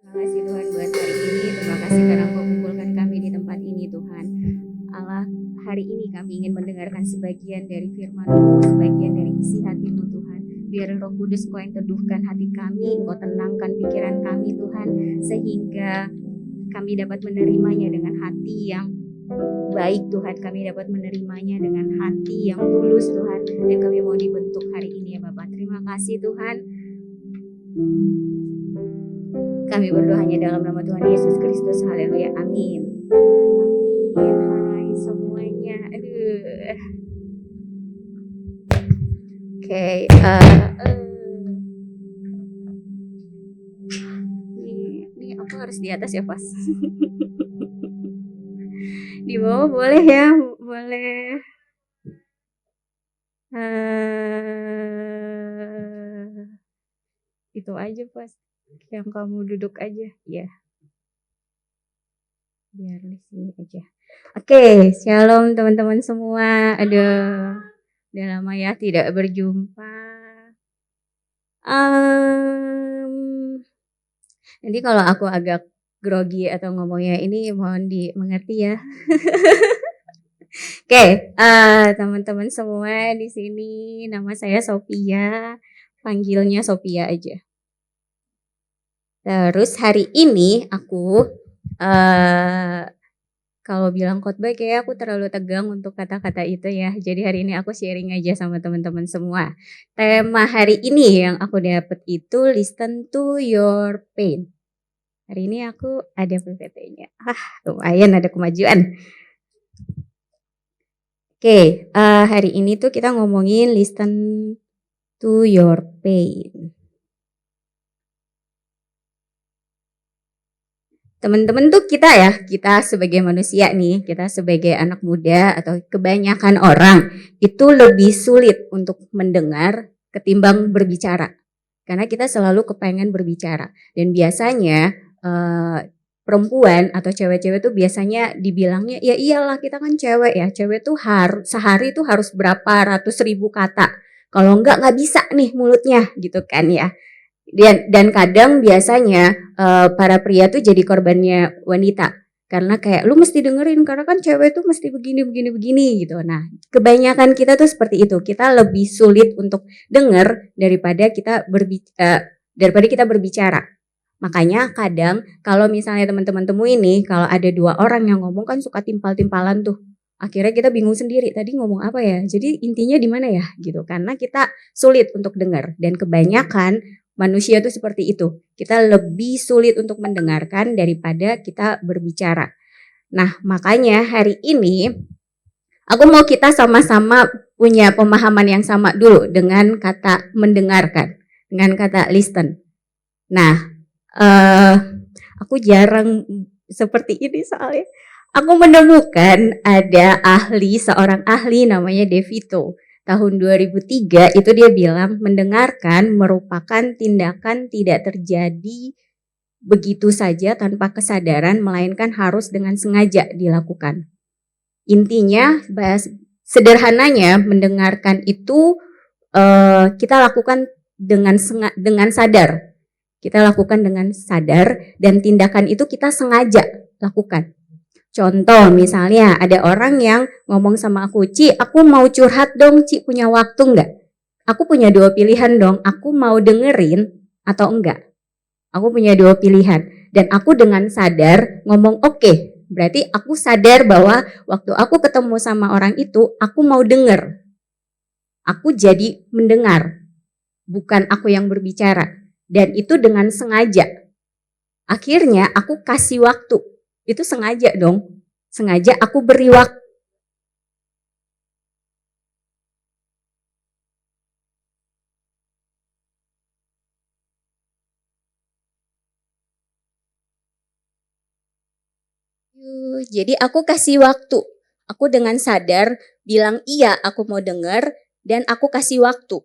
Terima kasih Tuhan buat hari ini. Terima kasih karena Engkau kumpulkan kami di tempat ini Tuhan. Allah, hari ini kami ingin mendengarkan sebagian dari firman-Mu, sebagian dari isi hati-Mu Tuhan. Biar Roh Kudus Engkau yang teduhkan hati kami, Engkau tenangkan pikiran kami Tuhan, sehingga kami dapat menerimanya dengan hati yang baik Tuhan. Kami dapat menerimanya dengan hati yang tulus Tuhan. Dan kami mau dibentuk hari ini ya Bapak. Terima kasih Tuhan. Kami berdoa hanya dalam nama Tuhan Yesus Kristus. Haleluya. Amin. Amin. Hai semuanya. Aduh. Oke. Ini aku harus di atas ya pas. Di bawah boleh ya, boleh. Itu aja pas. Yang kamu duduk aja, ya. Biar di sini aja. Oke, shalom teman-teman semua. Aduh, udah lama ya tidak berjumpa. Nanti kalau aku agak grogi atau ngomongnya ini mohon dimengerti ya. Oke, teman-teman semua di sini, nama saya Sophia, panggilnya Sophia aja. Terus hari ini aku kalau bilang khotbah kayak aku terlalu tegang untuk kata-kata itu ya. Jadi hari ini aku sharing aja sama teman-teman semua. Tema hari ini yang aku dapat itu listen to your pain. Hari ini aku ada PPT-nya. Lumayan ada kemajuan. Oke, hari ini tuh kita ngomongin listen to your pain. Teman-teman tuh kita sebagai manusia nih, kita sebagai anak muda atau kebanyakan orang itu lebih sulit untuk mendengar ketimbang berbicara. Karena kita selalu kepengen berbicara. Dan biasanya perempuan atau cewek-cewek tuh biasanya dibilangnya ya iyalah kita kan cewek ya. Cewek tuh sehari tuh harus berapa ratus ribu kata. Kalau enggak bisa nih mulutnya gitu kan ya. Dan kadang biasanya para pria tuh jadi korbannya wanita karena kayak lu mesti dengerin karena kan cewek tuh mesti begini gitu. Nah, kebanyakan kita tuh seperti itu. Kita lebih sulit untuk denger daripada kita berbicara. Makanya kadang kalau misalnya teman-teman temuin nih, kalau ada dua orang yang ngomong kan suka timpal-timpalan tuh. Akhirnya kita bingung sendiri tadi ngomong apa ya. Jadi intinya di mana ya gitu. Karena kita sulit untuk dengar dan kebanyakan manusia itu seperti itu. Kita lebih sulit untuk mendengarkan daripada kita berbicara. Nah, makanya hari ini aku mau kita sama-sama punya pemahaman yang sama dulu dengan kata mendengarkan, dengan kata listen. Nah, aku jarang seperti ini soalnya. Aku menemukan ada seorang ahli namanya DeVito. Tahun 2003 itu dia bilang mendengarkan merupakan tindakan tidak terjadi begitu saja tanpa kesadaran melainkan harus dengan sengaja dilakukan. Intinya sederhananya mendengarkan itu kita lakukan dengan sadar. Kita lakukan dengan sadar dan tindakan itu kita sengaja lakukan. Contoh misalnya ada orang yang ngomong sama aku, Ci aku mau curhat dong Ci, punya waktu enggak? Aku punya dua pilihan dong, aku mau dengerin atau enggak. Aku punya dua pilihan dan aku dengan sadar ngomong oke. Berarti aku sadar bahwa waktu aku ketemu sama orang itu aku mau denger. Aku jadi mendengar, bukan aku yang berbicara. Dan itu dengan sengaja. Akhirnya aku kasih waktu. Itu sengaja dong. Sengaja aku beri waktu. Jadi aku kasih waktu. Aku dengan sadar bilang iya aku mau denger dan aku kasih waktu.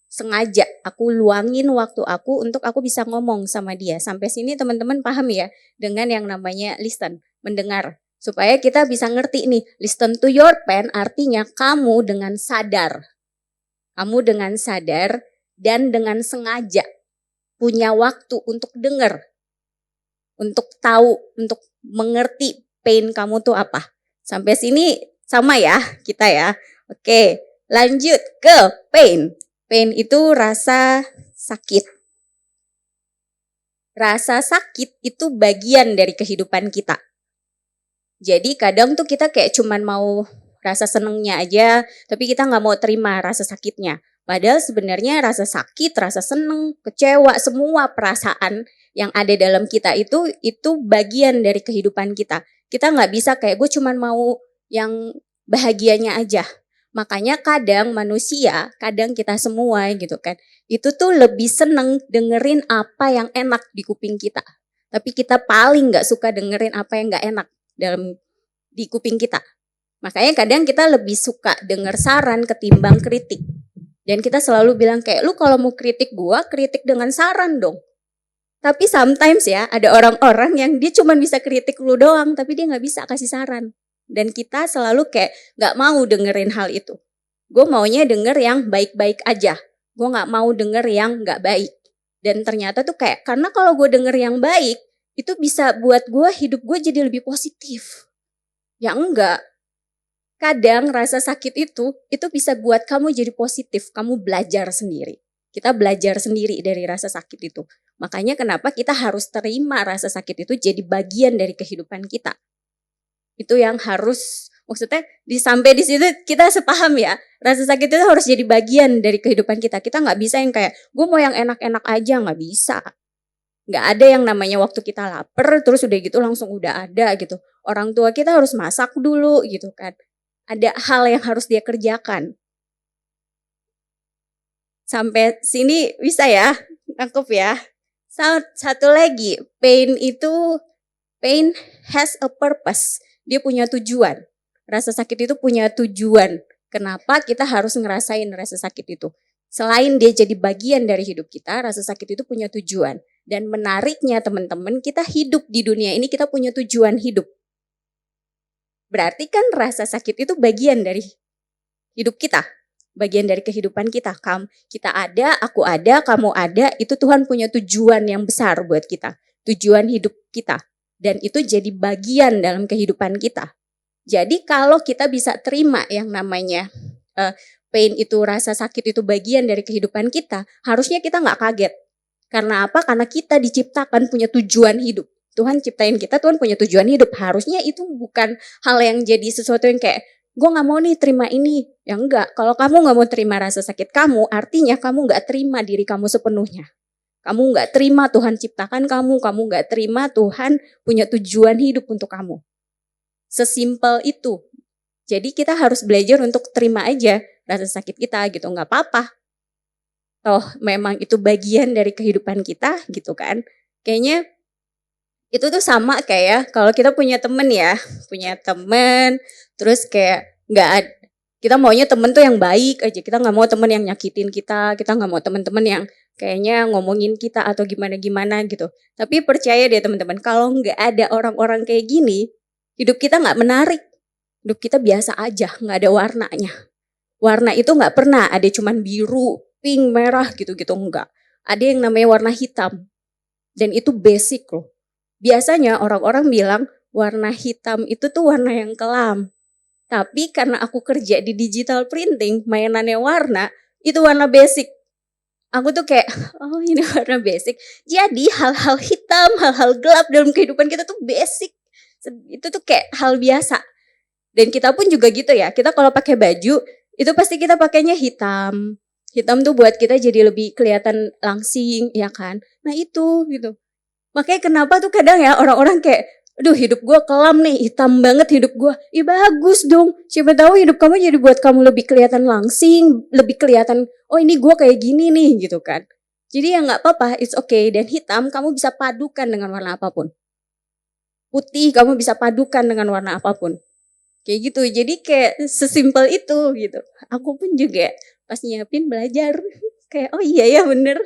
Sengaja aku luangin waktu aku untuk aku bisa ngomong sama dia. Sampai sini teman-teman paham ya dengan yang namanya listen, mendengar. Supaya kita bisa ngerti nih, listen to your pain artinya kamu dengan sadar. Kamu dengan sadar dan dengan sengaja punya waktu untuk dengar. untuk tahu, untuk mengerti pain kamu tuh apa. Sampai sini sama ya kita ya. Oke, lanjut ke pain. Pain itu rasa sakit. Rasa sakit itu bagian dari kehidupan kita. Jadi kadang tuh kita kayak cuman mau rasa senengnya aja, tapi kita nggak mau terima rasa sakitnya. Padahal sebenarnya rasa sakit, rasa seneng, kecewa, semua perasaan yang ada dalam kita itu bagian dari kehidupan kita. Kita nggak bisa kayak gue cuman mau yang bahagianya aja. Makanya kadang manusia, kadang kita semua gitu kan, itu tuh lebih seneng dengerin apa yang enak di kuping kita. Tapi kita paling gak suka dengerin apa yang gak enak di kuping kita. Makanya kadang kita lebih suka denger saran ketimbang kritik. Dan kita selalu bilang kayak, lu kalau mau kritik gua, kritik dengan saran dong. Tapi sometimes ya, ada orang-orang yang dia cuma bisa kritik lu doang, tapi dia gak bisa kasih saran. Dan kita selalu kayak gak mau dengerin hal itu. Gue maunya denger yang baik-baik aja. Gue gak mau denger yang gak baik. Dan ternyata tuh kayak, karena kalau gue denger yang baik, itu bisa buat gue, hidup gue jadi lebih positif. Ya enggak. Kadang rasa sakit itu bisa buat kamu jadi positif. Kamu belajar sendiri. Kita belajar sendiri dari rasa sakit itu. Makanya kenapa kita harus terima rasa sakit itu jadi bagian dari kehidupan kita. Itu yang harus, maksudnya sampai di situ kita sepaham ya. Rasa sakit itu harus jadi bagian dari kehidupan kita. Kita nggak bisa yang kayak, gue mau yang enak-enak aja, nggak bisa. Nggak ada yang namanya waktu kita lapar, terus udah gitu langsung udah ada gitu. Orang tua kita harus masak dulu gitu kan. Ada hal yang harus dia kerjakan. Sampai sini bisa ya, nangkep ya. Satu lagi, pain has a purpose. Dia punya tujuan. Rasa sakit itu punya tujuan. Kenapa kita harus ngerasain rasa sakit itu? Selain dia jadi bagian dari hidup kita, rasa sakit itu punya tujuan. Dan menariknya teman-teman, kita hidup di dunia ini, kita punya tujuan hidup. Berarti kan rasa sakit itu bagian dari hidup kita. Bagian dari kehidupan kita. Kita ada, aku ada, kamu ada, itu Tuhan punya tujuan yang besar buat kita. Tujuan hidup kita. Dan itu jadi bagian dalam kehidupan kita. Jadi kalau kita bisa terima yang namanya pain itu, rasa sakit itu bagian dari kehidupan kita, harusnya kita gak kaget. Karena apa? Karena kita diciptakan punya tujuan hidup. Tuhan ciptain kita, Tuhan punya tujuan hidup. Harusnya itu bukan hal yang jadi sesuatu yang kayak, gue gak mau nih terima ini. Ya enggak, kalau kamu gak mau terima rasa sakit kamu, artinya kamu gak terima diri kamu sepenuhnya. Kamu gak terima Tuhan ciptakan kamu gak terima Tuhan punya tujuan hidup untuk kamu. Sesimpel itu. Jadi kita harus belajar untuk terima aja rasa sakit kita gitu, gak apa-apa. Toh memang itu bagian dari kehidupan kita gitu kan. Kayaknya itu tuh sama kayak kalau kita punya temen ya. Punya temen, terus kayak kita maunya temen tuh yang baik aja. Kita gak mau temen yang nyakitin kita gak mau temen-temen yang kayaknya ngomongin kita atau gimana-gimana gitu. Tapi percaya deh teman-teman, kalau nggak ada orang-orang kayak gini, hidup kita nggak menarik. Hidup kita biasa aja, nggak ada warnanya. Warna itu nggak pernah ada cuman biru, pink, merah gitu-gitu, enggak. Ada yang namanya warna hitam. Dan itu basic loh. Biasanya orang-orang bilang warna hitam itu tuh warna yang kelam. Tapi karena aku kerja di digital printing, mainannya warna, itu warna basic. Aku tuh kayak, oh ini warna basic. Jadi hal-hal hitam, hal-hal gelap dalam kehidupan kita tuh basic. Itu tuh kayak hal biasa. Dan kita pun juga gitu ya. Kita kalau pakai baju, itu pasti kita pakainya hitam. Hitam tuh buat kita jadi lebih kelihatan langsing, ya kan? Nah itu gitu. Makanya kenapa tuh kadang ya orang-orang kayak, aduh hidup gue kelam nih, hitam banget hidup gue. Ih bagus dong, siapa tahu hidup kamu jadi buat kamu lebih kelihatan langsing, lebih kelihatan, oh ini gue kayak gini nih gitu kan. Jadi ya gak apa-apa, it's okay. Dan hitam kamu bisa padukan dengan warna apapun. Putih kamu bisa padukan dengan warna apapun. Kayak gitu, jadi kayak sesimpel itu gitu. Aku pun juga pas nyiapin belajar, kayak oh iya ya bener,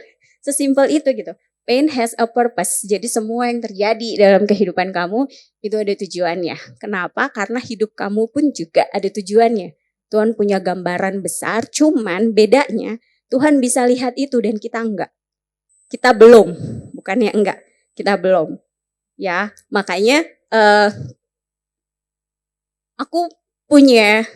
sesimpel itu gitu. Pain has a purpose. Jadi semua yang terjadi dalam kehidupan kamu itu ada tujuannya. Kenapa? Karena hidup kamu pun juga ada tujuannya. Tuhan punya gambaran besar, cuman bedanya Tuhan bisa lihat itu dan kita enggak. Kita belum, bukannya enggak, kita belum. ya. Makanya aku punya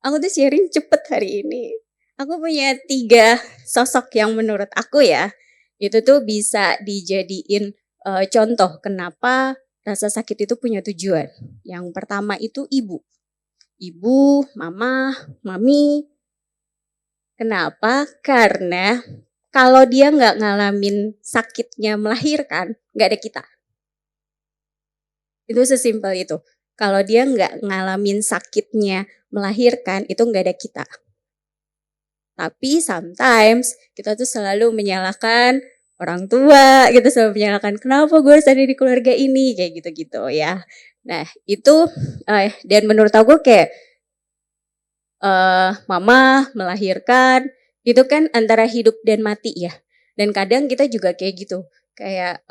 aku tuh sharing cepet hari ini. Aku punya 3 sosok yang menurut aku ya, itu tuh bisa dijadiin, contoh kenapa rasa sakit itu punya tujuan. Yang pertama itu ibu. Ibu, mama, mami. Kenapa? Karena kalau dia nggak ngalamin sakitnya melahirkan, nggak ada kita. Itu sesimpel itu. Kalau dia nggak ngalamin sakitnya melahirkan, itu nggak ada kita. Tapi sometimes kita tuh selalu menyalahkan orang tua, gitu selalu menyalahkan kenapa gue harus ada di keluarga ini, kayak gitu-gitu ya. Nah itu dan menurut aku kayak mama melahirkan itu kan antara hidup dan mati ya. Dan kadang kita juga kayak gitu. Kayak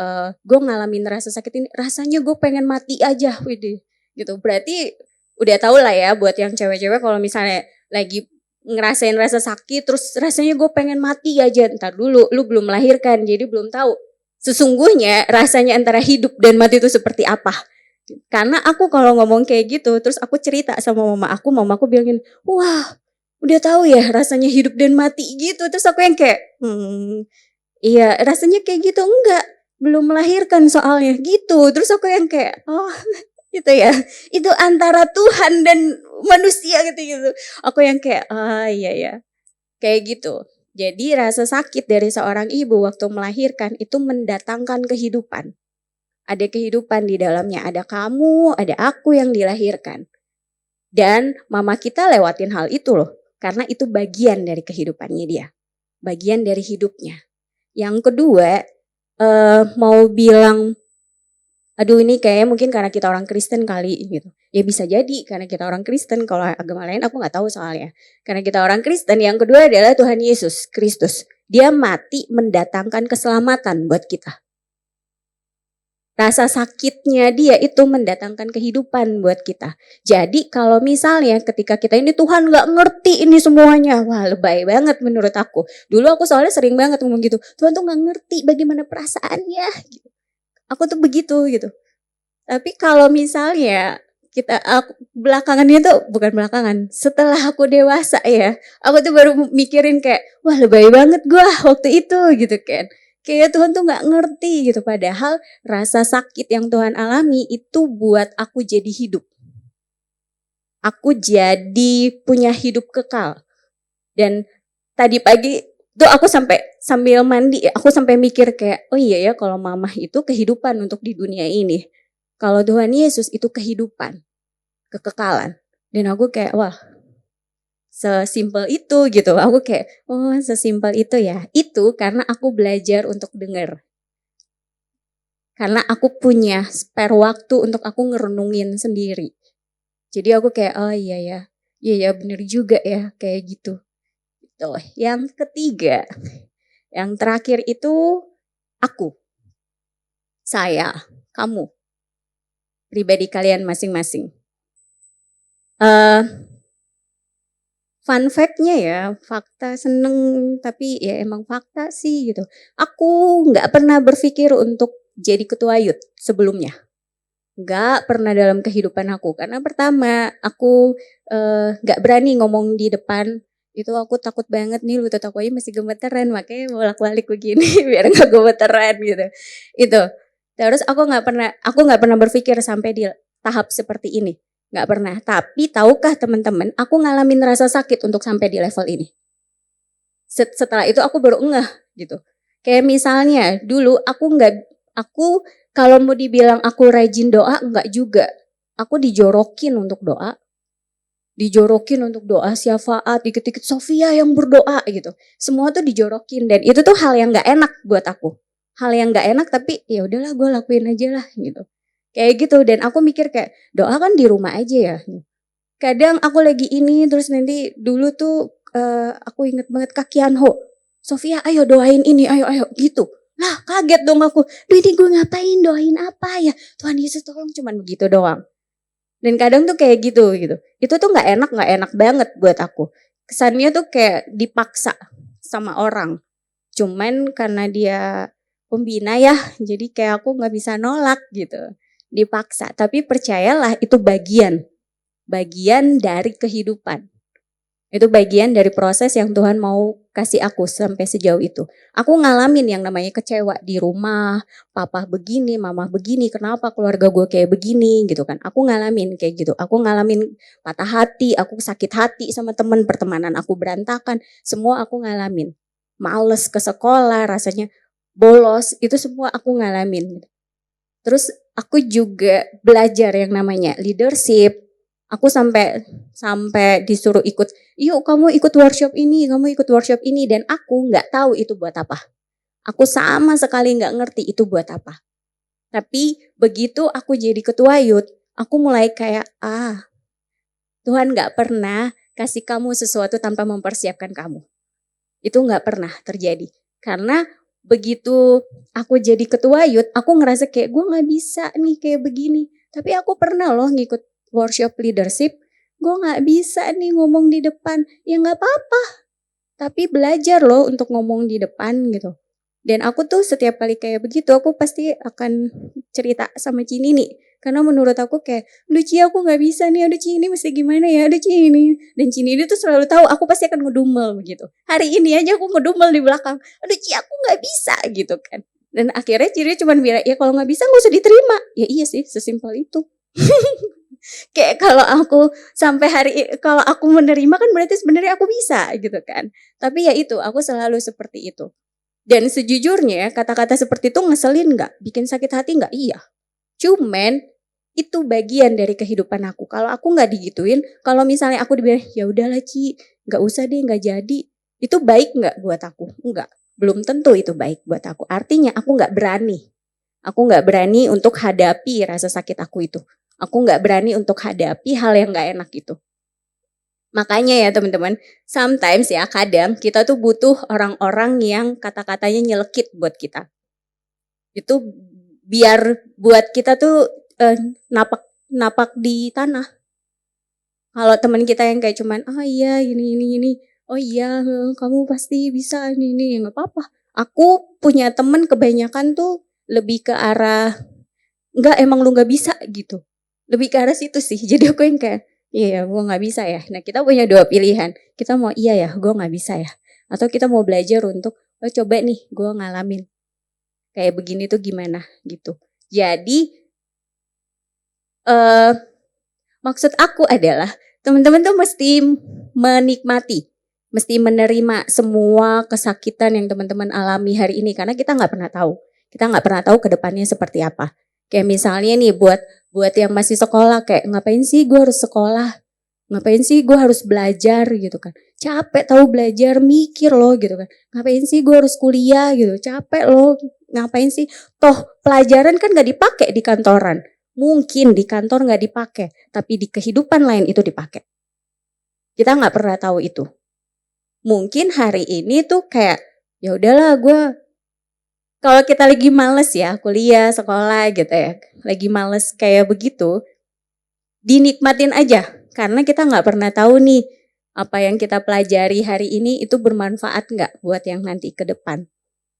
gue ngalamin rasa sakit ini, rasanya gue pengen mati aja, widih. Gitu. Berarti udah tau lah ya buat yang cewek-cewek kalau misalnya lagi ngerasain rasa sakit terus rasanya gue pengen mati aja. Ntar dulu, lu belum melahirkan jadi belum tahu sesungguhnya rasanya antara hidup dan mati itu seperti apa. Karena aku kalau ngomong kayak gitu, terus aku cerita sama mama aku bilangin, wah udah tahu ya rasanya hidup dan mati gitu. Terus aku yang kayak, iya rasanya kayak gitu, enggak, belum melahirkan soalnya gitu. Terus aku yang kayak, oh gitu ya, itu antara Tuhan dan manusia gitu. Aku yang kayak, iya ya, kayak gitu. Jadi rasa sakit dari seorang ibu waktu melahirkan itu mendatangkan kehidupan. Ada kehidupan di dalamnya, ada kamu, ada aku yang dilahirkan. Dan mama kita lewatin hal itu loh, karena itu bagian dari kehidupannya dia. Bagian dari hidupnya. Yang kedua, mau bilang, aduh ini kayaknya mungkin karena kita orang Kristen kali gitu. Ya bisa jadi karena kita orang Kristen, kalau agama lain aku gak tahu soalnya. Karena kita orang Kristen, yang kedua adalah Tuhan Yesus Kristus. Dia mati mendatangkan keselamatan buat kita. Rasa sakitnya dia itu mendatangkan kehidupan buat kita. Jadi kalau misalnya ketika kita ini Tuhan gak ngerti ini semuanya. Wah lebay banget menurut aku. Dulu aku soalnya sering banget ngomong gitu. Tuhan tuh gak ngerti bagaimana perasaannya. Aku tuh begitu gitu. Tapi kalau misalnya belakangannya tuh bukan belakangan. Setelah aku dewasa ya. Aku tuh baru mikirin kayak wah lebay banget gue waktu itu gitu kan. Kayak Tuhan tuh gak ngerti gitu. Padahal rasa sakit yang Tuhan alami itu buat aku jadi hidup. Aku jadi punya hidup kekal. Dan tadi pagi tuh aku sambil mandi, aku sampai mikir kayak, oh iya ya kalau mamah itu kehidupan untuk di dunia ini. Kalau Tuhan Yesus itu kehidupan, kekekalan. Dan aku kayak, wah sesimpel itu gitu. Aku kayak, oh sesimpel itu ya. Itu karena aku belajar untuk dengar. Karena aku punya spare waktu untuk aku ngerenungin sendiri. Jadi aku kayak, oh iya ya. Iya ya bener juga ya kayak gitu. Gitu. Yang ketiga, yang terakhir itu aku. Saya, kamu. Pribadi kalian masing-masing. Fun fact-nya ya, fakta seneng tapi ya emang fakta sih gitu. Aku gak pernah berpikir untuk jadi ketua youth sebelumnya. Gak pernah dalam kehidupan aku. Karena pertama aku gak berani ngomong di depan. Itu aku takut banget nih, lutut aku aja masih gemeteran. Makanya bolak-balik begini biar gak gemeteran gitu. Itu. Terus aku gak pernah berpikir sampai di tahap seperti ini. Gak pernah. Tapi tahukah teman-teman, aku ngalamin rasa sakit untuk sampai di level ini. Setelah itu aku baru ngeh gitu. Kayak misalnya dulu aku kalau mau dibilang aku rajin doa, enggak juga. Aku dijorokin untuk doa. Dijorokin untuk doa syafaat, dikit-dikit Sofia yang berdoa gitu. Semua tuh dijorokin dan itu tuh hal yang gak enak buat aku. Hal yang gak enak tapi ya udahlah gue lakuin aja lah gitu. Kayak gitu dan aku mikir kayak doa kan di rumah aja ya. Kadang aku lagi ini terus nanti dulu tuh aku inget banget Kak Kianho. Sofia ayo doain ini, ayo gitu. Lah kaget dong aku. Duh ini gue ngapain doain apa ya. Tuhan Yesus tolong cuman begitu doang. Dan kadang tuh kayak gitu. Itu tuh gak enak banget buat aku. Kesannya tuh kayak dipaksa sama orang. Cuman karena dia pembina ya, jadi kayak aku nggak bisa nolak gitu, dipaksa. Tapi percayalah itu bagian dari kehidupan. Itu bagian dari proses yang Tuhan mau kasih aku sampai sejauh itu. Aku ngalamin yang namanya kecewa di rumah, papa begini, mama begini, kenapa keluarga gue kayak begini gitu kan. Aku ngalamin kayak gitu. Aku ngalamin patah hati, aku sakit hati sama teman, pertemanan aku berantakan. Semua aku ngalamin. Males ke sekolah, rasanya bolos, itu semua aku ngalamin. Terus aku juga belajar yang namanya leadership. Aku sampai disuruh ikut, yuk kamu ikut workshop ini, kamu ikut workshop ini. Dan aku nggak tahu itu buat apa. Aku sama sekali nggak ngerti itu buat apa. Tapi begitu aku jadi ketua youth, aku mulai kayak, Tuhan nggak pernah kasih kamu sesuatu tanpa mempersiapkan kamu. Itu nggak pernah terjadi. Karena begitu aku jadi ketua youth, aku ngerasa kayak gue nggak bisa nih kayak begini. Tapi aku pernah loh ngikut workshop leadership, gue nggak bisa nih ngomong di depan. Ya nggak apa-apa. Tapi belajar loh untuk ngomong di depan gitu. Dan aku tuh setiap kali kayak begitu, aku pasti akan cerita sama Cini nih. Karena menurut aku kayak, aduh Ci aku gak bisa nih, aduh Ci ini mesti gimana ya, aduh Ci ini. Dan Cini ini tuh selalu tahu aku pasti akan ngedumel begitu. Hari ini aja aku ngedumel di belakang, aduh Ci aku gak bisa gitu kan. Dan akhirnya Cini cuma bilang, ya kalau gak bisa gak usah diterima. Ya iya sih, sesimpel itu. Kayak kalau aku kalau aku menerima kan berarti sebenarnya aku bisa gitu kan. Tapi ya itu, aku selalu seperti itu. Dan sejujurnya kata-kata seperti itu ngeselin gak? Bikin sakit hati gak? Iya. Cuman itu bagian dari kehidupan aku. Kalau aku gak digituin, kalau misalnya aku dibilang ya udahlah Ci, gak usah deh, gak jadi. Itu baik gak buat aku? Enggak. Belum tentu itu baik buat aku. Artinya aku gak berani. Aku gak berani untuk hadapi rasa sakit aku itu. Aku gak berani untuk hadapi hal yang gak enak itu. Makanya ya teman-teman, sometimes ya kadang kita tuh butuh orang-orang yang kata-katanya nyelekit buat kita. Itu biar buat kita tuh napak di tanah. Kalau teman kita yang kayak cuman, iya ini, oh iya kamu pasti bisa ini, nggak apa-apa. Aku punya teman kebanyakan tuh lebih ke arah, enggak emang lu nggak bisa gitu. Lebih ke arah situ sih. Jadi aku yang kayak, iya gue gak bisa ya. Nah kita punya dua pilihan. Kita mau iya ya gue gak bisa ya. Atau kita mau belajar untuk, coba nih gue ngalamin. Kayak begini tuh gimana gitu. Jadi maksud aku adalah teman-teman tuh mesti menikmati. Mesti menerima semua kesakitan yang teman-teman alami hari ini. Karena kita gak pernah tahu. Kita gak pernah tahu ke depannya seperti apa. Kayak misalnya nih buat yang masih sekolah kayak ngapain sih gue harus sekolah, ngapain sih gue harus belajar gitu kan, capek tahu belajar, mikir loh gitu kan, ngapain sih gue harus kuliah gitu, capek loh, ngapain sih, toh pelajaran kan gak dipakai di kantoran, mungkin di kantor gak dipakai, tapi di kehidupan lain itu dipakai. Kita gak pernah tahu itu. Mungkin hari ini tuh kayak ya udahlah gue, kalau kita lagi males ya kuliah, sekolah gitu ya, lagi males kayak begitu, dinikmatin aja. Karena kita gak pernah tahu nih, apa yang kita pelajari hari ini itu bermanfaat gak buat yang nanti ke depan.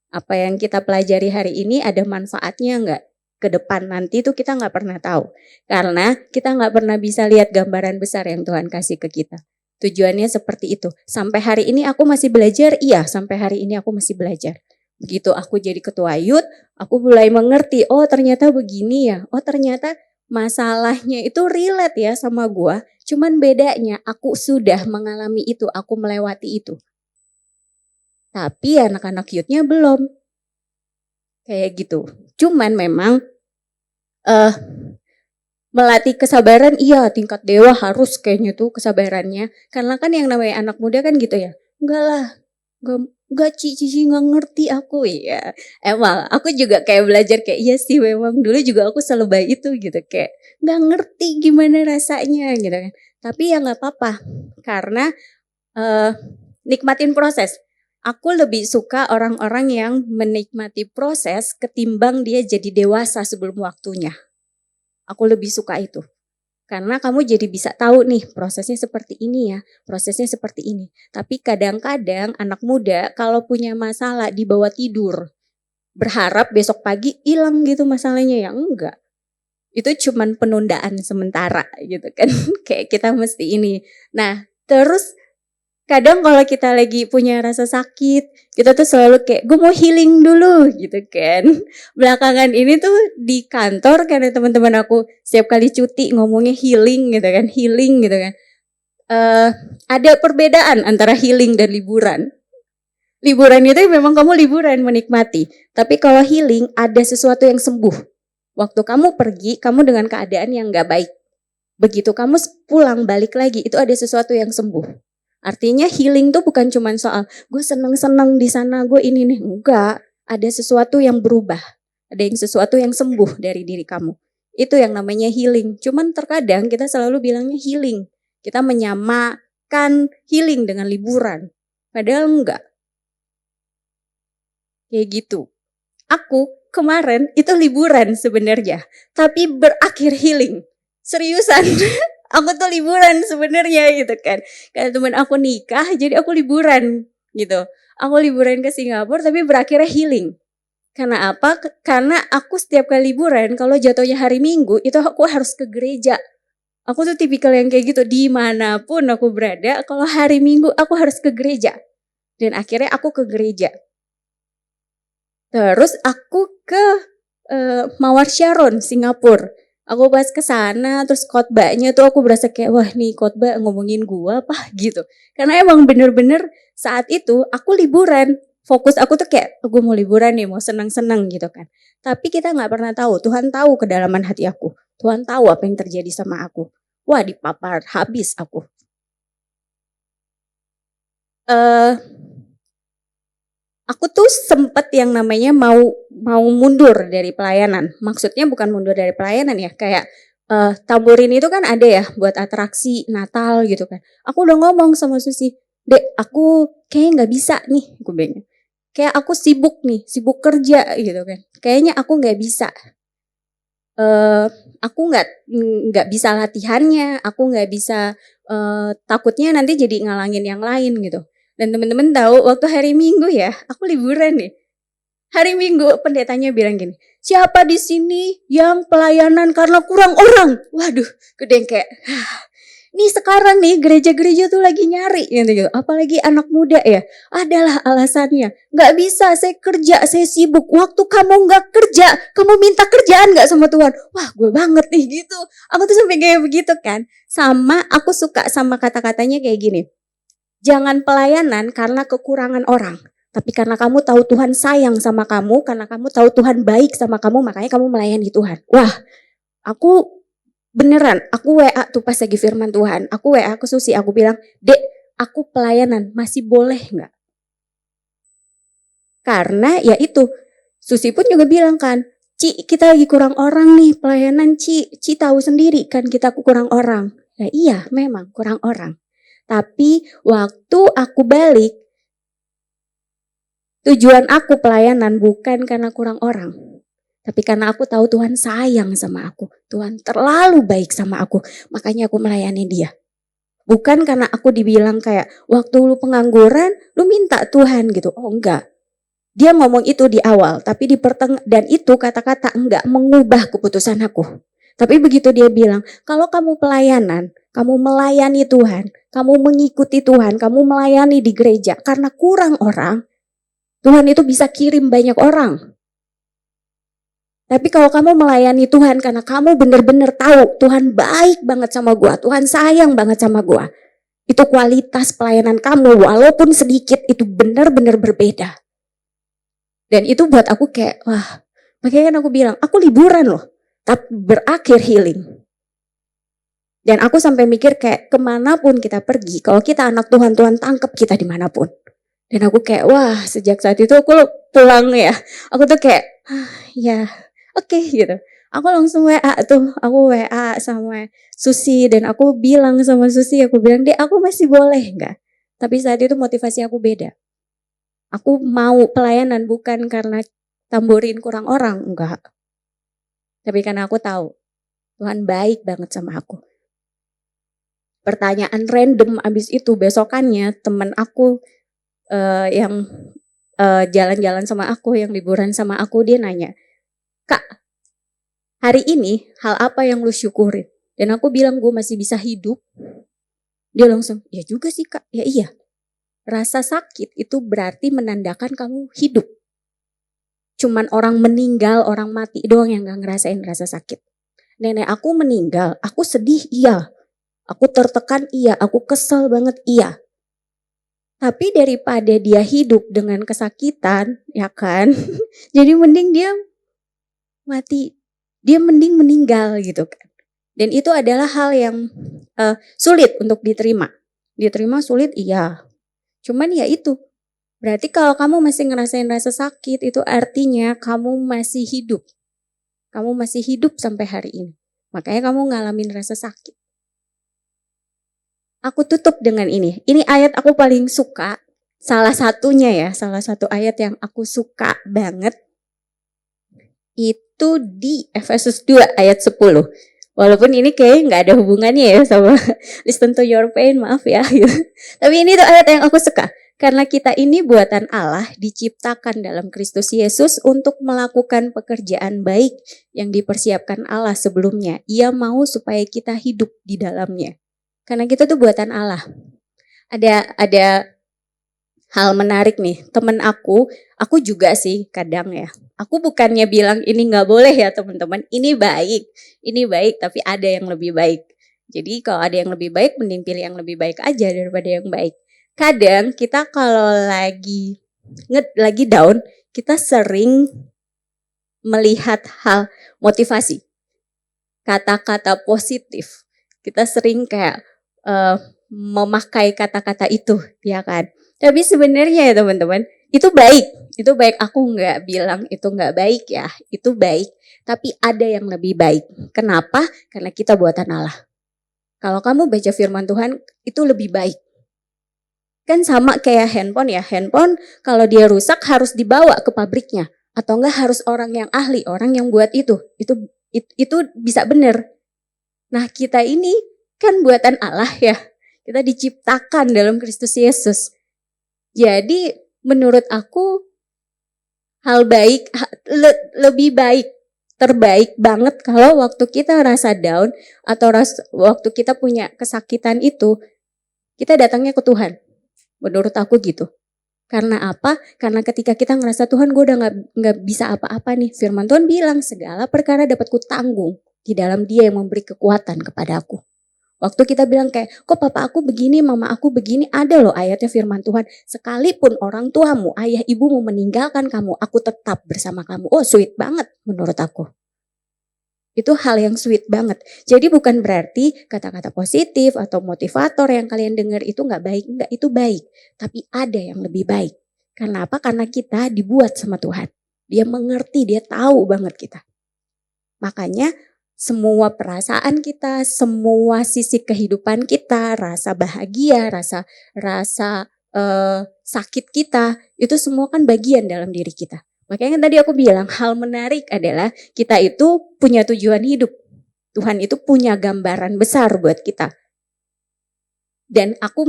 Apa yang kita pelajari hari ini ada manfaatnya gak ke depan nanti itu kita gak pernah tahu. Karena kita gak pernah bisa lihat gambaran besar yang Tuhan kasih ke kita. Tujuannya seperti itu. Sampai hari ini aku masih belajar, iya sampai hari ini aku masih belajar. Begitu aku jadi ketua youth, aku mulai mengerti, oh ternyata begini ya, oh ternyata masalahnya itu relate ya sama gua. Cuman bedanya aku sudah mengalami itu, aku melewati itu. Tapi anak-anak youthnya belum. Kayak gitu. Cuman memang melatih kesabaran, iya tingkat dewa harus kayaknya tuh kesabarannya. Karena kan yang namanya anak muda kan gitu ya. Enggak lah, enggak Cici nggak ngerti aku ya. Emang aku juga kayak belajar kayak iya sih memang dulu juga aku selebay itu gitu. Kayak nggak ngerti gimana rasanya gitu kan. Tapi ya nggak apa-apa. Karena nikmatin proses. Aku lebih suka orang-orang yang menikmati proses ketimbang dia jadi dewasa sebelum waktunya. Aku lebih suka itu. Karena kamu jadi bisa tahu nih prosesnya seperti ini ya, prosesnya seperti ini. Tapi kadang-kadang anak muda kalau punya masalah dibawa tidur. berharap besok pagi hilang gitu masalahnya, ya enggak. Itu cuman penundaan sementara gitu kan. Kayak kita mesti ini. Nah, terus kadang kalau kita lagi punya rasa sakit, kita tuh selalu kayak, gue mau healing dulu gitu kan. Belakangan ini tuh di kantor karena teman-teman aku setiap kali cuti ngomongnya healing gitu kan. Ada perbedaan antara healing dan liburan. Liburan itu memang kamu liburan menikmati, tapi kalau healing ada sesuatu yang sembuh. Waktu kamu pergi, kamu dengan keadaan yang gak baik. Begitu kamu pulang balik lagi, itu ada sesuatu yang sembuh. Artinya healing tuh bukan cuma soal gue seneng-seneng di sana, gue ini nih, enggak. Ada sesuatu yang berubah, ada yang sesuatu yang sembuh dari diri kamu. Itu yang namanya healing. Cuman terkadang kita selalu bilangnya healing. Kita menyamakan healing dengan liburan. Padahal enggak. Kayak gitu. Aku kemarin itu liburan sebenarnya, tapi berakhir healing. Seriusan. Aku tuh liburan sebenarnya gitu kan. Karena teman aku nikah, jadi aku liburan gitu. Aku liburan ke Singapura tapi berakhirnya healing. Karena apa? Karena aku setiap kali liburan kalau jatuhnya hari Minggu itu aku harus ke gereja. Aku tuh tipikal yang kayak gitu, dimanapun aku berada, kalau hari Minggu aku harus ke gereja. Dan akhirnya aku ke gereja. Terus aku ke Mawar Sharon, Singapura. Aku pas ke sana terus khotbahnya tuh aku berasa kayak wah nih khotbah ngomongin gua apa gitu. Karena emang bener-bener saat itu aku liburan. Fokus aku tuh kayak gue mau liburan nih, mau senang-senang gitu kan. Tapi kita nggak pernah tahu, Tuhan tahu kedalaman hati aku. Tuhan tahu apa yang terjadi sama aku. Wah, dipapar habis aku. Aku tuh sempet yang namanya mau mundur dari pelayanan. Maksudnya bukan mundur dari pelayanan ya, kayak Tamborin itu kan ada ya buat atraksi Natal gitu kan. Aku udah ngomong sama Susi, Dek, aku kayaknya nggak bisa nih, gue bilang. Kayak aku sibuk nih, sibuk kerja gitu kan. Kayaknya aku nggak bisa. Aku nggak bisa latihannya, aku nggak bisa, takutnya nanti jadi ngalangin yang lain gitu. Dan teman-teman tahu waktu hari Minggu ya, aku liburan nih. Hari Minggu pendetanya bilang gini, siapa di sini yang pelayanan karena kurang orang? Waduh, gede kayak, nih sekarang nih gereja-gereja tuh lagi nyari gitu. Apalagi anak muda ya, adalah alasannya. Gak bisa, saya kerja, saya sibuk. Waktu kamu gak kerja, kamu minta kerjaan gak sama Tuhan? Wah, gue banget nih gitu. Aku tuh sampai kayak begitu kan. Sama aku suka sama kata-katanya kayak gini. Jangan pelayanan karena kekurangan orang. Tapi karena kamu tahu Tuhan sayang sama kamu, karena kamu tahu Tuhan baik sama kamu, makanya kamu melayani Tuhan. Wah, aku beneran, aku WA tuh pas lagi firman Tuhan. Aku WA ke Susi, aku bilang, Dek, aku pelayanan, masih boleh gak? Karena ya itu, Susi pun juga bilang kan, Ci, kita lagi kurang orang nih pelayanan, Ci tahu sendiri kan kita kurang orang. Ya iya, memang kurang orang. Tapi waktu aku balik, tujuan aku pelayanan bukan karena kurang orang. Tapi karena aku tahu Tuhan sayang sama aku. Tuhan terlalu baik sama aku. Makanya aku melayani dia. Bukan karena aku dibilang kayak waktu lu pengangguran, lu minta Tuhan gitu. Oh enggak. Dia ngomong itu di awal. Tapi di dan itu kata-kata enggak mengubah keputusan aku. Tapi begitu dia bilang, kalau kamu pelayanan, kamu melayani Tuhan, kamu mengikuti Tuhan, kamu melayani di gereja karena kurang orang, Tuhan itu bisa kirim banyak orang. Tapi kalau kamu melayani Tuhan karena kamu benar-benar tahu Tuhan baik banget sama gua, Tuhan sayang banget sama gua, itu kualitas pelayanan kamu walaupun sedikit itu benar-benar berbeda. Dan itu buat aku kayak, wah, makanya kan aku bilang, aku liburan loh, tapi berakhir healing. Dan aku sampai mikir kayak kemanapun kita pergi, kalau kita anak Tuhan, Tuhan tangkap kita dimanapun. Dan aku kayak, wah sejak saat itu aku pulang ya, aku tuh kayak, ya oke gitu. Aku langsung WA tuh, aku WA sama Susi dan aku bilang sama Susi, aku bilang, Dek aku masih boleh gak? Tapi saat itu motivasi aku beda. Aku mau pelayanan bukan karena Tamborin kurang orang, enggak. Tapi karena aku tahu, Tuhan baik banget sama aku. Pertanyaan random abis itu besokannya temen aku yang jalan-jalan sama aku, yang liburan sama aku, dia nanya, "Kak, hari ini hal apa yang lu syukurin?" Dan aku bilang gue masih bisa hidup. Dia langsung, "Ya juga sih Kak." Ya iya. Rasa sakit itu berarti menandakan kamu hidup. Cuman orang meninggal, orang mati doang yang gak ngerasain rasa sakit. Nenek aku meninggal, aku sedih iya. Aku tertekan iya, aku kesel banget iya. Tapi daripada dia hidup dengan kesakitan, ya kan? Jadi mending dia mati. Dia mending meninggal gitu kan. Dan itu adalah hal yang sulit untuk diterima. Diterima sulit iya. Cuman ya itu. Berarti kalau kamu masih ngerasain rasa sakit, itu artinya kamu masih hidup. Kamu masih hidup sampai hari ini. Makanya kamu ngalamin rasa sakit. Aku tutup dengan ini. Ini ayat aku paling suka. Salah satunya ya, salah satu ayat yang aku suka banget. Itu di Efesus 2 ayat 10. Walaupun ini kayaknya gak ada hubungannya ya sama listen to your pain, maaf ya. Tapi ini tuh ayat yang aku suka. Karena kita ini buatan Allah, diciptakan dalam Kristus Yesus untuk melakukan pekerjaan baik yang dipersiapkan Allah sebelumnya. Ia mau supaya kita hidup di dalamnya. Karena kita tuh buatan Allah. Ada hal menarik nih, temen aku juga sih kadang ya. Aku bukannya bilang ini gak boleh ya teman-teman, ini baik tapi ada yang lebih baik. Jadi kalau ada yang lebih baik, mending pilih yang lebih baik aja daripada yang baik. Kadang kita kalau lagi down, kita sering melihat hal motivasi, kata-kata positif. Kita sering kayak memakai kata-kata itu, ya kan? Tapi sebenarnya ya teman-teman, itu baik. Aku nggak bilang itu nggak baik ya, itu baik. Tapi ada yang lebih baik. Kenapa? Karena kita buatan Allah. Kalau kamu baca firman Tuhan, itu lebih baik. Kan sama kayak handphone ya, handphone kalau dia rusak harus dibawa ke pabriknya. Atau enggak harus orang yang ahli, orang yang buat itu bisa benar. Nah kita ini kan buatan Allah ya, kita diciptakan dalam Kristus Yesus. Jadi menurut aku hal baik, lebih baik, terbaik banget kalau waktu kita rasa down atau waktu kita punya kesakitan itu, kita datangnya ke Tuhan. Menurut aku gitu. Karena apa? Karena ketika kita ngerasa Tuhan gue udah gak bisa apa-apa nih. Firman Tuhan bilang segala perkara dapat kutanggung di dalam Dia yang memberi kekuatan kepada aku. Waktu kita bilang kayak, kok papa aku begini, mama aku begini, ada loh ayatnya firman Tuhan. Sekalipun orang tuamu, ayah ibumu meninggalkan kamu, aku tetap bersama kamu. Oh sweet banget menurut aku. Itu hal yang sweet banget. Jadi bukan berarti kata-kata positif atau motivator yang kalian dengar itu gak baik. Enggak, itu baik. Tapi ada yang lebih baik. Karena apa? Karena kita dibuat sama Tuhan. Dia mengerti, dia tahu banget kita. Makanya semua perasaan kita, semua sisi kehidupan kita, rasa bahagia, rasa sakit kita, itu semua kan bagian dalam diri kita. Makanya tadi aku bilang hal menarik adalah kita itu punya tujuan hidup. Tuhan itu punya gambaran besar buat kita. Dan aku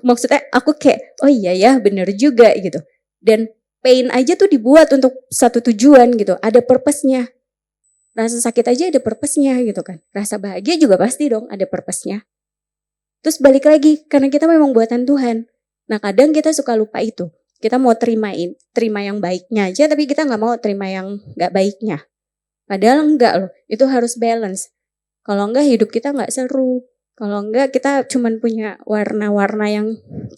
maksudnya aku kayak, oh iya ya bener juga gitu. Dan pain aja tuh dibuat untuk satu tujuan gitu, ada purpose-nya. Rasa sakit aja ada purpose-nya gitu kan. Rasa bahagia juga pasti dong ada purpose-nya. Terus balik lagi, karena kita memang buatan Tuhan. Nah kadang kita suka lupa itu. Kita mau terima yang baiknya aja, tapi kita gak mau terima yang gak baiknya. Padahal enggak loh, itu harus balance. Kalau enggak hidup kita gak seru. Kalau enggak kita cuman punya warna-warna yang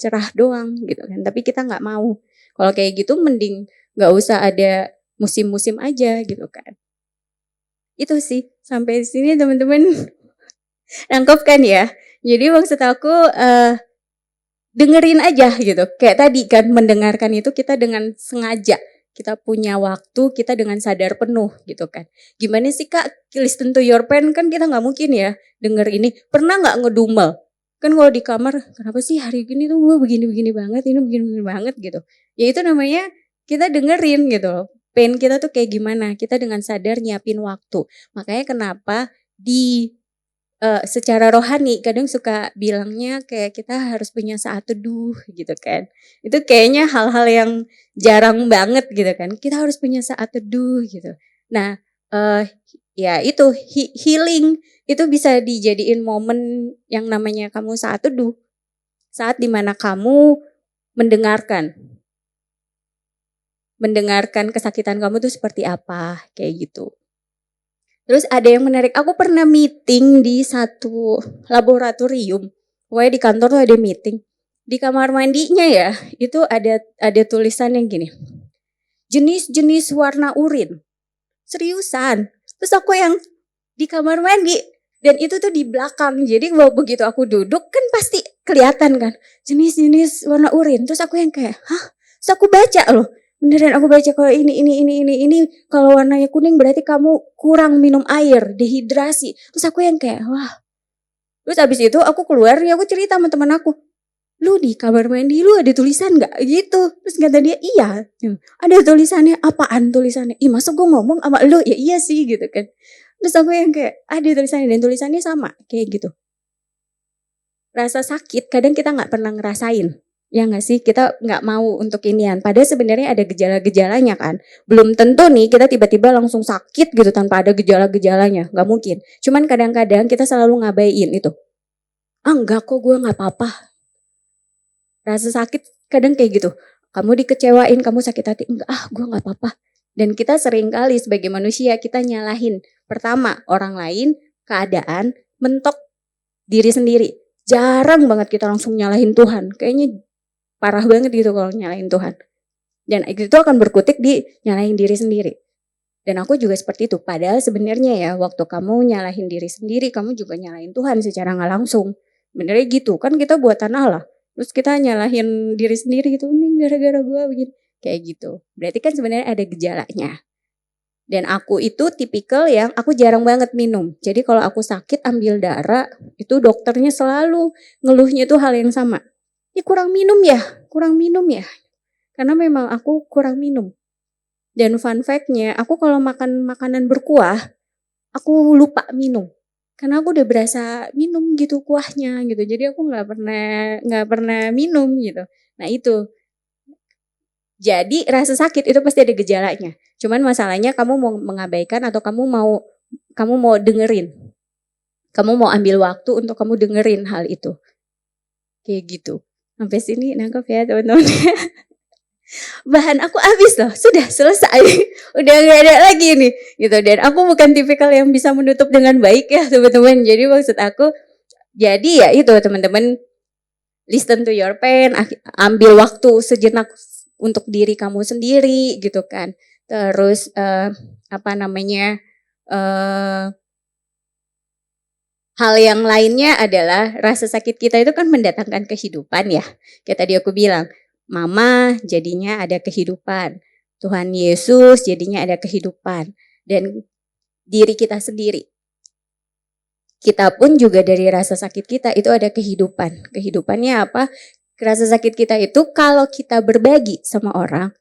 cerah doang gitu kan. Tapi kita gak mau. Kalau kayak gitu mending gak usah ada musim-musim aja gitu kan. Itu sih, sampai sini teman-teman nangkep kan ya. Jadi maksud aku dengerin aja gitu. Kayak tadi kan mendengarkan itu kita dengan sengaja. Kita punya waktu, kita dengan sadar penuh gitu kan. Gimana sih Kak, listen to your pain kan kita gak mungkin ya denger ini. Pernah gak ngedumel? Kan kalau di kamar, kenapa sih hari ini tuh gue begini-begini banget, ini begini-begini banget gitu. Ya itu namanya kita dengerin gitu loh. Pain kita tuh kayak gimana, kita dengan sadar nyiapin waktu. Makanya kenapa di secara rohani kadang suka bilangnya kayak kita harus punya saat teduh gitu kan. Itu kayaknya hal-hal yang jarang banget gitu kan. Kita harus punya saat teduh gitu. Nah, ya itu healing itu bisa dijadiin momen yang namanya kamu saat teduh. Saat dimana kamu mendengarkan kesakitan kamu tuh seperti apa, kayak gitu. Terus ada yang menarik, aku pernah meeting di satu laboratorium. Pokoknya di kantor tuh ada meeting. Di kamar mandinya ya, itu ada tulisan yang gini. Jenis-jenis warna urin. Seriusan. Terus aku yang di kamar mandi dan itu tuh di belakang. Jadi begitu aku duduk kan pasti kelihatan kan jenis-jenis warna urin. Terus aku yang kayak, "Hah?" Terus aku baca loh. Beneran aku baca kalau ini kalau warnanya kuning berarti kamu kurang minum air, dehidrasi. Terus aku yang kayak, wah. Terus abis itu aku keluar, ya aku cerita sama teman aku. Lu di kamar mandi lu ada tulisan gak? Gitu. Terus kata dia, iya. Ada tulisannya, apaan tulisannya? Ih masa gue ngomong sama lu? Ya iya sih gitu kan. Terus aku yang kayak, ada tulisannya dan tulisannya sama. Kayak gitu. Rasa sakit kadang kita gak pernah ngerasain. Ya gak sih? Kita gak mau untuk inian. Padahal sebenarnya ada gejala-gejalanya kan. Belum tentu nih kita tiba-tiba langsung sakit gitu tanpa ada gejala-gejalanya. Gak mungkin. Cuman kadang-kadang kita selalu ngabaiin itu. Ah enggak kok gue gak apa-apa. Rasa sakit kadang kayak gitu. Kamu dikecewain, kamu sakit hati. Enggak gue gak apa-apa. Dan kita sering kali sebagai manusia kita nyalahin. Pertama, orang lain, keadaan, mentok diri sendiri. Jarang banget kita langsung nyalahin Tuhan. Kayaknya parah banget gitu kalau nyalahin Tuhan. Dan itu akan berkutik di nyalahin diri sendiri. Dan aku juga seperti itu. Padahal sebenarnya ya waktu kamu nyalahin diri sendiri, kamu juga nyalahin Tuhan secara gak langsung. Benernya gitu. Kan kita buatan Allah. Terus kita nyalahin diri sendiri gitu. Ini gara-gara gue begini. Kayak gitu. Berarti kan sebenarnya ada gejalanya. Dan aku itu tipikal yang aku jarang banget minum. Jadi kalau aku sakit ambil darah, itu dokternya selalu ngeluhnya itu hal yang sama. Ya kurang minum ya. Karena memang aku kurang minum. Dan fun fact-nya, aku kalau makan makanan berkuah, aku lupa minum. Karena aku udah berasa minum gitu kuahnya gitu. Jadi aku nggak pernah minum gitu. Nah itu. Jadi rasa sakit itu pasti ada gejalanya. Cuman masalahnya kamu mau mengabaikan atau kamu mau dengerin. Kamu mau ambil waktu untuk kamu dengerin hal itu. Kayak gitu. Sampai sini nangkep ya teman-teman. Bahan aku habis loh, sudah selesai, udah gak ada lagi nih gitu. Dan aku bukan tipikal yang bisa menutup dengan baik ya teman-teman. Jadi maksud aku, jadi ya itu teman-teman, listen to your pain, ambil waktu sejenak untuk diri kamu sendiri gitu kan. Terus hal yang lainnya adalah rasa sakit kita itu kan mendatangkan kehidupan ya. Kayak tadi aku bilang, Mama jadinya ada kehidupan. Tuhan Yesus jadinya ada kehidupan. Dan diri kita sendiri. Kita pun juga dari rasa sakit kita itu ada kehidupan. Kehidupannya apa? Rasa sakit kita itu kalau kita berbagi sama orang.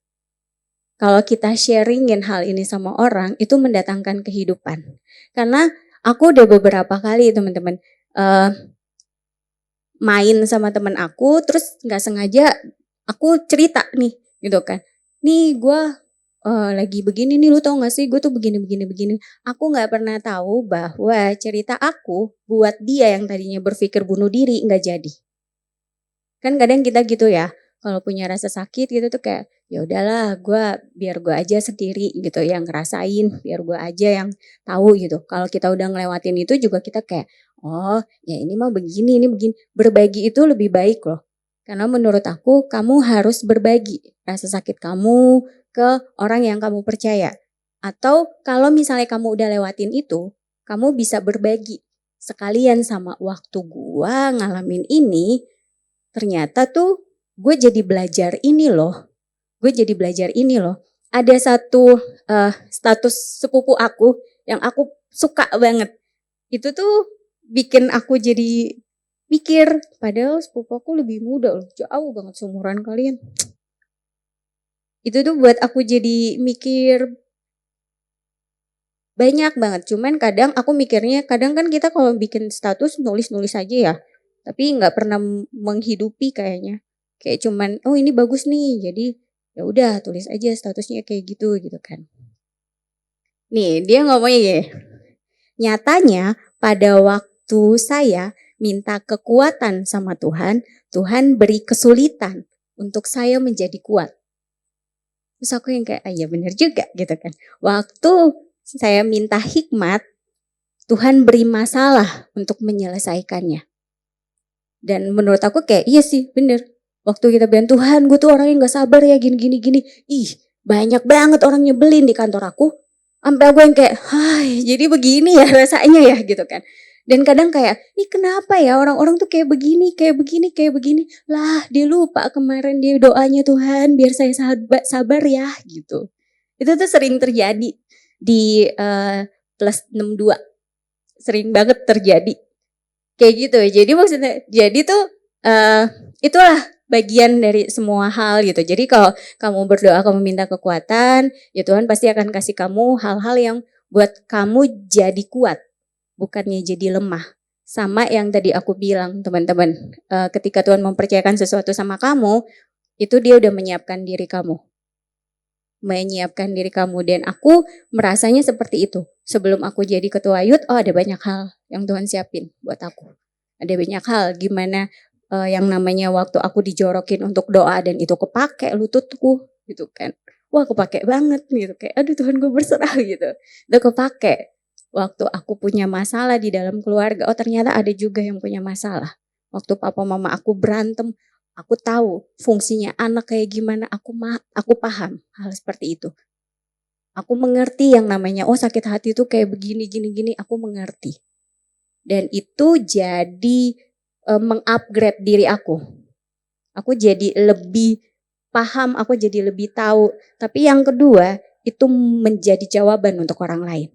Kalau kita sharingin hal ini sama orang, itu mendatangkan kehidupan. Karena aku udah beberapa kali teman-teman main sama teman aku, terus nggak sengaja aku cerita nih, gitu kan. Nih gue lagi begini nih, lu tau gak sih gue tuh begini. Aku nggak pernah tahu bahwa cerita aku buat dia yang tadinya berpikir bunuh diri nggak jadi. Kan kadang kita gitu ya, kalau punya rasa sakit gitu tuh kayak ya udahlah biar gue aja sendiri gitu yang ngerasain, biar gue aja yang tahu gitu. Kalau kita udah ngelewatin itu juga kita kayak oh ya ini mah begini, ini begini. Berbagi itu lebih baik loh. Karena menurut aku kamu harus berbagi rasa sakit kamu ke orang yang kamu percaya. Atau kalau misalnya kamu udah lewatin itu, kamu bisa berbagi sekalian sama waktu gue ngalamin ini. Ternyata tuh gue jadi belajar ini loh. Ada satu status sepupu aku yang aku suka banget. Itu tuh bikin aku jadi mikir. Padahal sepupu aku lebih muda loh. Jauh banget seumuran kalian. Itu tuh buat aku jadi mikir. Banyak banget, cuman kadang aku mikirnya, kadang kan kita kalau bikin status nulis-nulis aja ya, tapi nggak pernah menghidupi kayaknya. Kayak cuman, oh ini bagus nih, jadi ya udah tulis aja statusnya kayak gitu gitu kan. Nih dia ngomongnya gini, nyatanya pada waktu saya minta kekuatan sama Tuhan, Tuhan beri kesulitan untuk saya menjadi kuat. Terus aku yang kayak, ah iya bener juga gitu kan. Waktu saya minta hikmat, Tuhan beri masalah untuk menyelesaikannya. Dan menurut aku kayak iya sih bener. Waktu kita bilang Tuhan gue tuh orangnya gak sabar ya gini. Ih banyak banget orang nyebelin di kantor aku. Sampai aku yang kayak hai jadi begini ya rasanya ya gitu kan. Dan kadang kayak ini kenapa ya orang-orang tuh kayak begini. Lah dia lupa kemarin dia doanya Tuhan biar saya sabar ya gitu. Itu tuh sering terjadi di plus 62. Sering banget terjadi. Kayak gitu. Jadi maksudnya jadi tuh itulah bagian dari semua hal gitu. Jadi kalau kamu berdoa kamu minta kekuatan, ya Tuhan pasti akan kasih kamu hal-hal yang buat kamu jadi kuat, bukannya jadi lemah. Sama yang tadi aku bilang teman-teman, ketika Tuhan mempercayakan sesuatu sama kamu, itu dia udah menyiapkan diri kamu. Dan aku merasanya seperti itu. Sebelum aku jadi ketua youth, oh ada banyak hal yang Tuhan siapin buat aku. Ada banyak hal gimana yang namanya waktu aku dijorokin untuk doa dan itu kepake lututku gitu kan. Wah kepake banget gitu kayak aduh Tuhan gue berserah gitu. Itu kepake. Waktu aku punya masalah di dalam keluarga, oh ternyata ada juga yang punya masalah. Waktu papa mama aku berantem, aku tahu fungsinya anak kayak gimana, aku paham hal seperti itu. Aku mengerti yang namanya, oh sakit hati itu kayak begini, gini, aku mengerti. Dan itu jadi mengupgrade diri aku. Aku jadi lebih paham, aku jadi lebih tahu. Tapi yang kedua, itu menjadi jawaban untuk orang lain.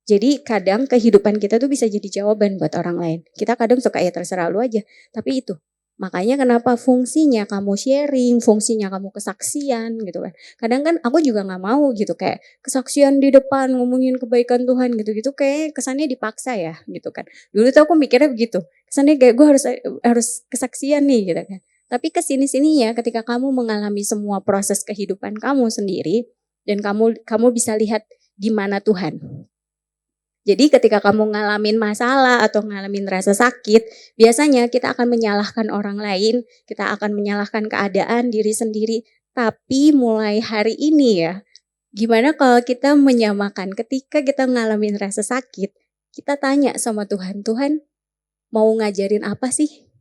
Jadi kadang kehidupan kita tuh bisa jadi jawaban buat orang lain. Kita kadang suka ya terserah lu aja. Tapi itu makanya kenapa fungsinya kamu sharing, fungsinya kamu kesaksian gitu kan. Kadang kan aku juga gak mau gitu kayak kesaksian di depan ngomongin kebaikan Tuhan gitu-gitu kayak kesannya dipaksa ya gitu kan. Dulu tuh aku mikirnya begitu. Kesannya kayak gue harus kesaksian nih gitu kan. Tapi kesini-sininya ketika kamu mengalami semua proses kehidupan kamu sendiri dan kamu bisa lihat di mana Tuhan. Jadi ketika kamu ngalamin masalah atau ngalamin rasa sakit, biasanya kita akan menyalahkan orang lain, kita akan menyalahkan keadaan diri sendiri. Tapi mulai hari ini ya, gimana kalau kita menyamakan ketika kita ngalamin rasa sakit, kita tanya sama Tuhan, Tuhan mau ngajarin apa sih?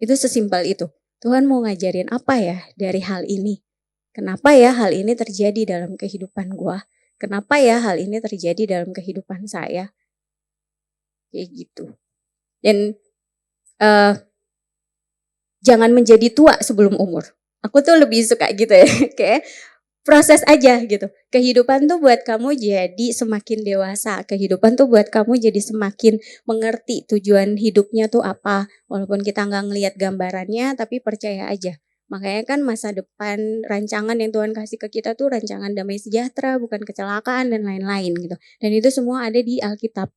Itu sesimpel itu. Tuhan mau ngajarin apa ya dari hal ini? Kenapa ya hal ini terjadi dalam kehidupan gua? Kenapa ya hal ini terjadi dalam kehidupan saya? Kayak gitu. Dan jangan menjadi tua sebelum umur. Aku tuh lebih suka gitu ya. Kayak proses aja gitu. Kehidupan tuh buat kamu jadi semakin dewasa. Kehidupan tuh buat kamu jadi semakin mengerti tujuan hidupnya tuh apa. Walaupun kita nggak ngelihat gambarannya, tapi percaya aja. Makanya kan masa depan rancangan yang Tuhan kasih ke kita tuh rancangan damai sejahtera, bukan kecelakaan dan lain-lain gitu. Dan itu semua ada di Alkitab.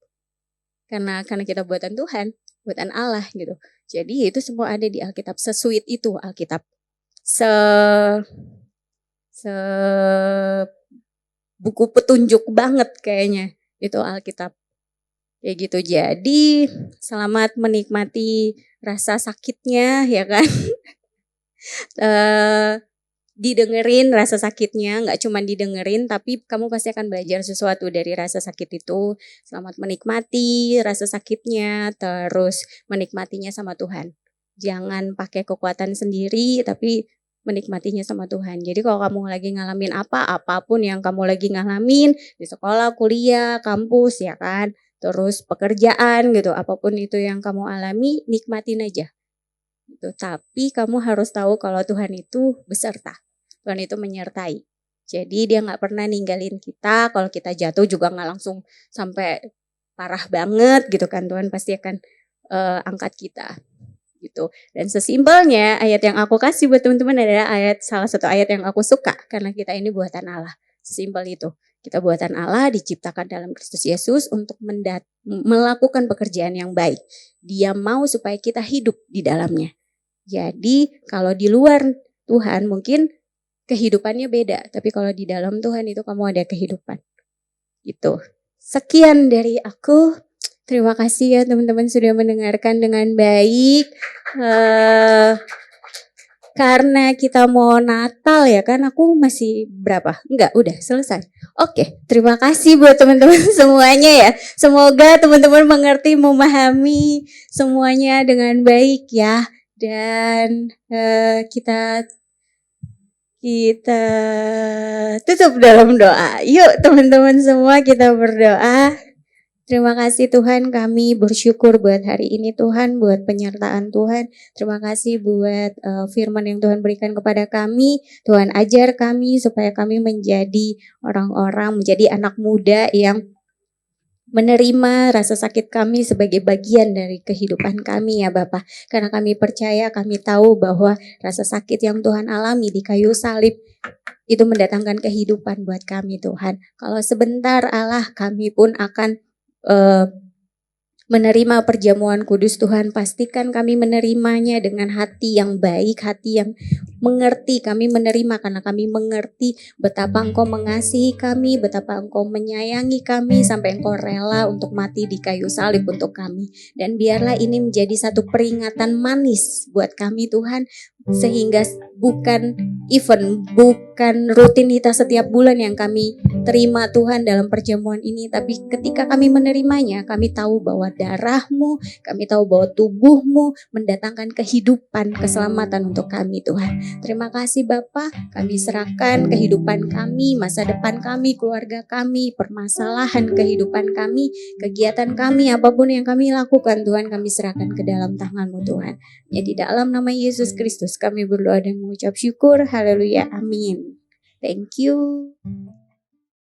Karena kita buatan Tuhan, buatan Allah gitu. Jadi itu semua ada di Alkitab. Sesuit itu Alkitab. Se buku petunjuk banget kayaknya itu Alkitab. Kayak gitu. Jadi selamat menikmati rasa sakitnya ya kan. Didengerin rasa sakitnya, gak cuma didengerin tapi kamu pasti akan belajar sesuatu dari rasa sakit itu. Selamat menikmati rasa sakitnya, terus menikmatinya sama Tuhan. Jangan pakai kekuatan sendiri tapi menikmatinya sama Tuhan. Jadi kalau kamu lagi ngalamin apapun yang kamu lagi ngalamin di sekolah, kuliah, kampus ya kan, terus pekerjaan gitu, apapun itu yang kamu alami, nikmatin aja. Gitu. Tapi kamu harus tahu kalau Tuhan itu beserta. Tuhan itu menyertai. Jadi dia gak pernah ninggalin kita. Kalau kita jatuh juga gak langsung sampai parah banget gitu kan. Tuhan pasti akan angkat kita gitu. Dan sesimpelnya ayat yang aku kasih buat teman-teman adalah salah satu ayat yang aku suka. Karena kita ini buatan Allah. Sesimpel itu. Kita buatan Allah, diciptakan dalam Kristus Yesus untuk melakukan pekerjaan yang baik. Dia mau supaya kita hidup di dalamnya. Jadi kalau di luar Tuhan mungkin kehidupannya beda, tapi kalau di dalam Tuhan itu kamu ada kehidupan. Gitu. Sekian dari aku. Terima kasih ya teman-teman sudah mendengarkan dengan baik. Karena kita mau Natal ya kan, aku masih berapa? Enggak, udah selesai. Oke, terima kasih buat teman-teman semuanya ya. Semoga teman-teman mengerti, memahami semuanya dengan baik ya. Dan kita tutup dalam doa. Yuk teman-teman semua kita berdoa. Terima kasih Tuhan, kami bersyukur buat hari ini Tuhan, buat penyertaan Tuhan. Terima kasih buat firman yang Tuhan berikan kepada kami. Tuhan ajar kami supaya kami menjadi orang-orang, menjadi anak muda yang menerima rasa sakit kami sebagai bagian dari kehidupan kami ya Bapa. Karena kami percaya, kami tahu bahwa rasa sakit yang Tuhan alami di kayu salib itu mendatangkan kehidupan buat kami Tuhan. Kalau sebentar Allah, kami pun akan menerima perjamuan kudus Tuhan. Pastikan kami menerimanya dengan hati yang baik, hati yang mengerti. Kami menerima karena kami mengerti betapa Engkau mengasihi kami, betapa Engkau menyayangi kami sampai Engkau rela untuk mati di kayu salib untuk kami. Dan biarlah ini menjadi satu peringatan manis buat kami Tuhan, sehingga bukan rutinitas setiap bulan yang kami terima Tuhan dalam perjamuan ini, tapi ketika kami menerimanya, kami tahu bahwa darah-Mu, kami tahu bahwa tubuh-Mu mendatangkan kehidupan, keselamatan untuk kami Tuhan. Terima kasih Bapa, kami serahkan kehidupan kami, masa depan kami, keluarga kami, permasalahan kehidupan kami, kegiatan kami, apapun yang kami lakukan Tuhan, kami serahkan ke dalam tangan-Mu Tuhan. Ya, di dalam nama Yesus Kristus kami berdoa dan mengucap syukur. Haleluya, amin. Thank you.